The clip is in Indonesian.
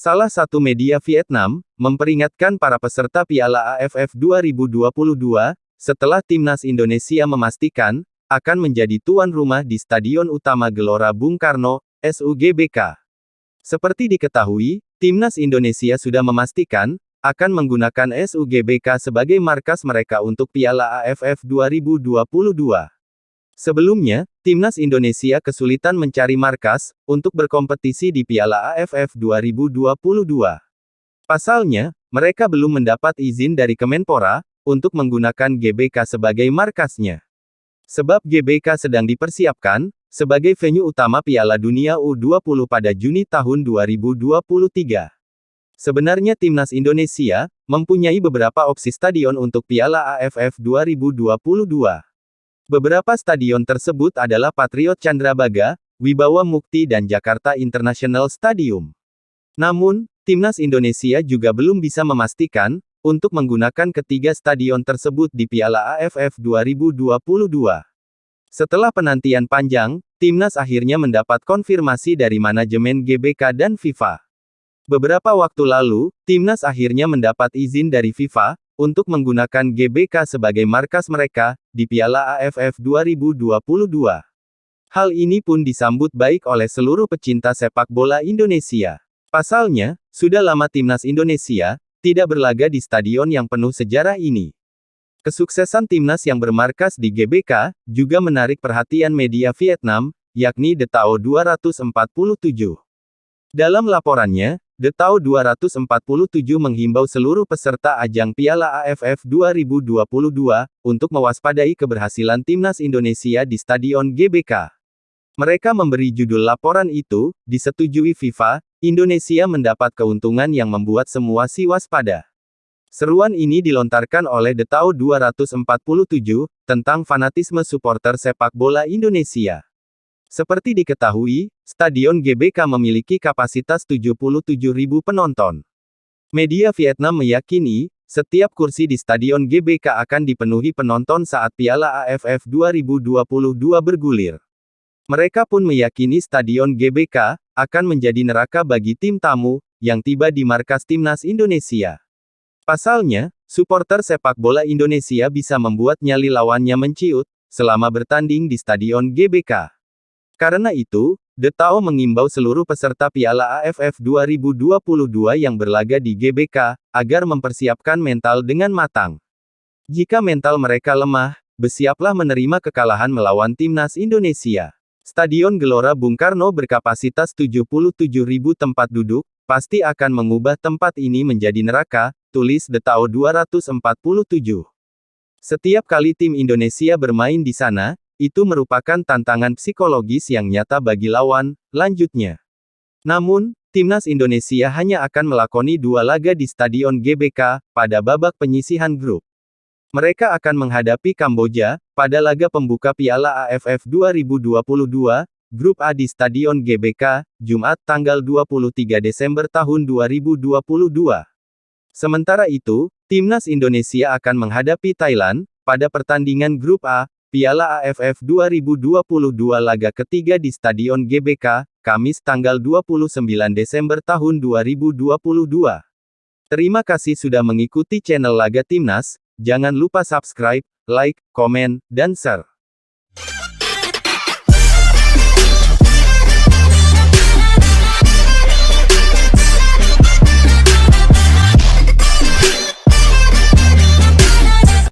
Salah satu media Vietnam, memperingatkan para peserta Piala AFF 2022, setelah Timnas Indonesia memastikan, akan menjadi tuan rumah di Stadion Utama Gelora Bung Karno, SUGBK. Seperti diketahui, Timnas Indonesia sudah memastikan, akan menggunakan SUGBK sebagai markas mereka untuk Piala AFF 2022. Sebelumnya, Timnas Indonesia kesulitan mencari markas, untuk berkompetisi di Piala AFF 2022. Pasalnya, mereka belum mendapat izin dari Kemenpora, untuk menggunakan GBK sebagai markasnya. Sebab GBK sedang dipersiapkan, sebagai venue utama Piala Dunia U20 pada Juni tahun 2023. Sebenarnya Timnas Indonesia, mempunyai beberapa opsi stadion untuk Piala AFF 2022. Beberapa stadion tersebut adalah Patriot Candrabaga, Wibawa Mukti dan Jakarta International Stadium. Namun, Timnas Indonesia juga belum bisa memastikan, untuk menggunakan ketiga stadion tersebut di Piala AFF 2022. Setelah penantian panjang, Timnas akhirnya mendapat konfirmasi dari manajemen GBK dan FIFA. Beberapa waktu lalu, Timnas akhirnya mendapat izin dari FIFA, untuk menggunakan GBK sebagai markas mereka, di Piala AFF 2022. Hal ini pun disambut baik oleh seluruh pecinta sepak bola Indonesia. Pasalnya, sudah lama Timnas Indonesia, tidak berlaga di stadion yang penuh sejarah ini. Kesuksesan Timnas yang bermarkas di GBK, juga menarik perhatian media Vietnam, yakni The Tao 247. Dalam laporannya, The Tao 247 menghimbau seluruh peserta ajang Piala AFF 2022, untuk mewaspadai keberhasilan Timnas Indonesia di Stadion GBK. Mereka memberi judul laporan itu, disetujui FIFA, Indonesia mendapat keuntungan yang membuat semua waspada. Seruan ini dilontarkan oleh The Tao 247, tentang fanatisme supporter sepak bola Indonesia. Seperti diketahui, Stadion GBK memiliki kapasitas 77.000 penonton. Media Vietnam meyakini, setiap kursi di Stadion GBK akan dipenuhi penonton saat Piala AFF 2022 bergulir. Mereka pun meyakini Stadion GBK, akan menjadi neraka bagi tim tamu, yang tiba di markas Timnas Indonesia. Pasalnya, supporter sepak bola Indonesia bisa membuat nyali lawannya menciut, selama bertanding di Stadion GBK. Karena itu, The Tao mengimbau seluruh peserta Piala AFF 2022 yang berlaga di GBK, agar mempersiapkan mental dengan matang. Jika mental mereka lemah, bersiaplah menerima kekalahan melawan Timnas Indonesia. Stadion Gelora Bung Karno berkapasitas 77.000 tempat duduk, pasti akan mengubah tempat ini menjadi neraka, tulis The Tao 247. Setiap kali tim Indonesia bermain di sana, itu merupakan tantangan psikologis yang nyata bagi lawan, lanjutnya. Namun, Timnas Indonesia hanya akan melakoni 2 laga di Stadion GBK, pada babak penyisihan grup. Mereka akan menghadapi Kamboja, pada laga pembuka Piala AFF 2022, Grup A di Stadion GBK, Jumat tanggal 23 Desember tahun 2022. Sementara itu, Timnas Indonesia akan menghadapi Thailand, pada pertandingan Grup A, Piala AFF 2022 laga ketiga di Stadion GBK, Kamis tanggal 29 Desember tahun 2022. Terima kasih sudah mengikuti channel Laga Timnas, jangan lupa subscribe, like, komen, dan share.